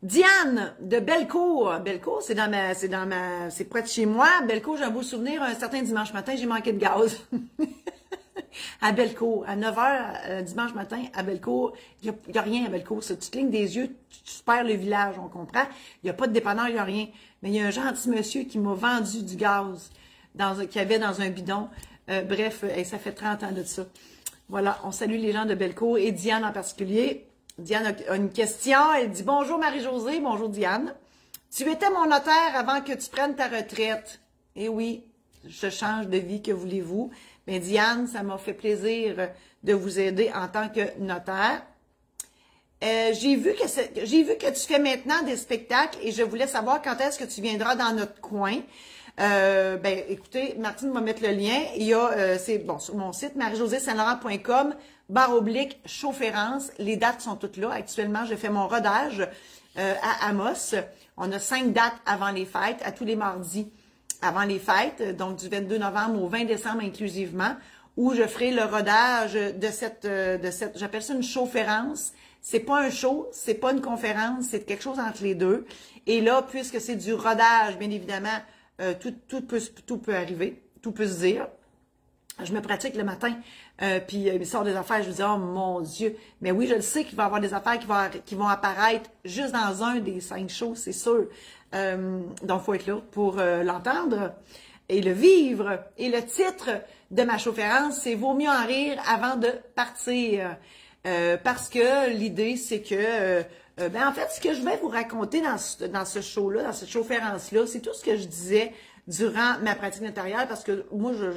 Diane de Bellecour. Bellecour, c'est près de chez moi. Bellecour, j'ai un beau souvenir. Un certain dimanche matin, j'ai manqué de gaz. À Bellecour, à 9h, dimanche matin, à Bellecour, il n'y a rien à Bellecour. Tu clignes des yeux, tu perds le village, on comprend. Il n'y a pas de dépanneur, il n'y a rien. Mais il y a un gentil monsieur qui m'a vendu du gaz qu'il y avait dans un bidon. Bref, ça fait 30 ans de ça. Voilà, on salue les gens de Bellecour et Diane en particulier. Diane a une question. Elle dit « Bonjour Marie-Josée, bonjour Diane. Tu étais mon notaire avant que tu prennes ta retraite. » Eh oui, je change de vie, que voulez-vous? Mais Diane, ça m'a fait plaisir de vous aider en tant que notaire. J'ai vu que tu fais maintenant des spectacles et je voulais savoir quand est-ce que tu viendras dans notre coin. Écoutez, Martine va mettre le lien. Il y a, sur mon site, marie-josée-saint-laurent.com/chaufférence. Les dates sont toutes là. Actuellement, je fais mon rodage à Amos. On a 5 dates avant les fêtes, à tous les mardis avant les fêtes, donc du 22 novembre au 20 décembre inclusivement, où je ferai le rodage de cette j'appelle ça une chaufférence. C'est pas un show, c'est pas une conférence, c'est quelque chose entre les deux. Et là, puisque c'est du rodage, bien évidemment, tout peut arriver, tout peut se dire. Je me pratique le matin, puis il sort des affaires, je me dis « Oh mon Dieu! » Mais oui, je le sais qu'il va y avoir des affaires qui vont apparaître juste dans un des 5 shows, c'est sûr. Donc, il faut être là pour l'entendre et le vivre. Et le titre de ma chaufférence, c'est « Vaut mieux en rire avant de partir ». Parce que l'idée, c'est que, en fait, ce que je vais vous raconter dans ce show-là, dans cette chaufférence-là, c'est tout ce que je disais durant ma pratique notariale, parce que moi, je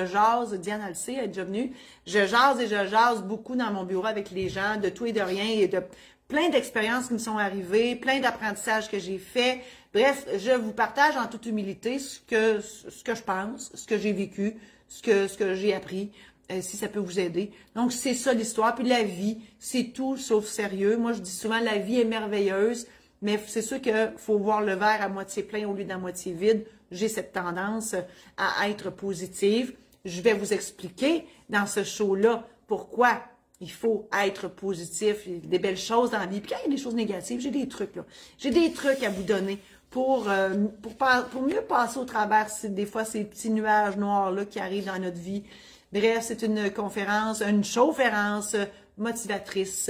jase, Diane elle le sait, elle est déjà venue, je jase beaucoup dans mon bureau avec les gens, de tout et de rien, et de plein d'expériences qui me sont arrivées, plein d'apprentissages que j'ai faits. Bref, je vous partage en toute humilité ce que je pense, ce que j'ai vécu, ce que j'ai appris, si ça peut vous aider. Donc, c'est ça l'histoire. Puis la vie, c'est tout sauf sérieux. Moi, je dis souvent, la vie est merveilleuse, mais c'est sûr qu'il faut voir le verre à moitié plein au lieu d'à moitié vide. J'ai cette tendance à être positive. Je vais vous expliquer dans ce show-là pourquoi il faut être positif. Il y a des belles choses dans la vie. Puis quand il y a des choses négatives, j'ai des trucs là. J'ai des trucs à vous donner pour mieux passer au travers des fois ces petits nuages noirs-là qui arrivent dans notre vie. Bref, c'est une conférence, une chaufférence motivatrice,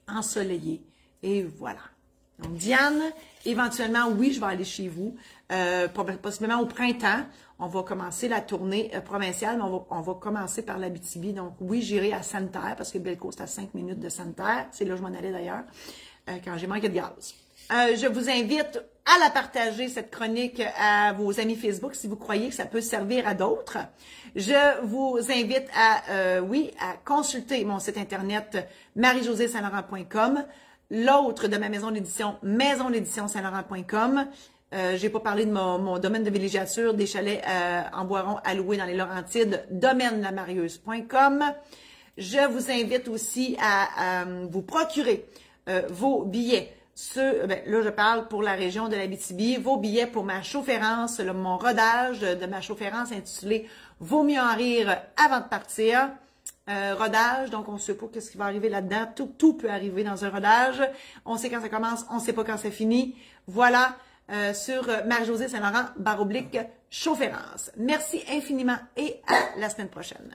ensoleillée. Et voilà. Donc, Diane, éventuellement, oui, je vais aller chez vous, possiblement au printemps. On va commencer la tournée provinciale, mais on va commencer par l'Abitibi. Donc, oui, j'irai à Santerre, parce que Bellecour, c'est à 5 minutes de Santerre. C'est là où je m'en allais d'ailleurs, quand j'ai manqué de gaz. Je vous invite à la partager, cette chronique, à vos amis Facebook, si vous croyez que ça peut servir à d'autres. Je vous invite à consulter mon site internet marie-josée-saint-laurent.com, l'autre de ma maison d'édition, maison-d'édition-saint-laurent.com. J'ai pas parlé de mon domaine de villégiature, des chalets en Boiron à louer dans les Laurentides, domaine-lamarieuse.com. Je vous invite aussi à vous procurer vos billets. Là, je parle pour la région de l'Abitibi, vos billets pour ma chaufférence, mon rodage de ma chaufférence intitulée « Vaut mieux en rire avant de partir ». Rodage, donc on ne sait pas qu'est-ce qui va arriver là-dedans. Tout peut arriver dans un rodage. On sait quand ça commence, on ne sait pas quand ça finit. Voilà, sur Marie-Josée-Saint-Laurent, /chaufférence. Merci infiniment et à la semaine prochaine.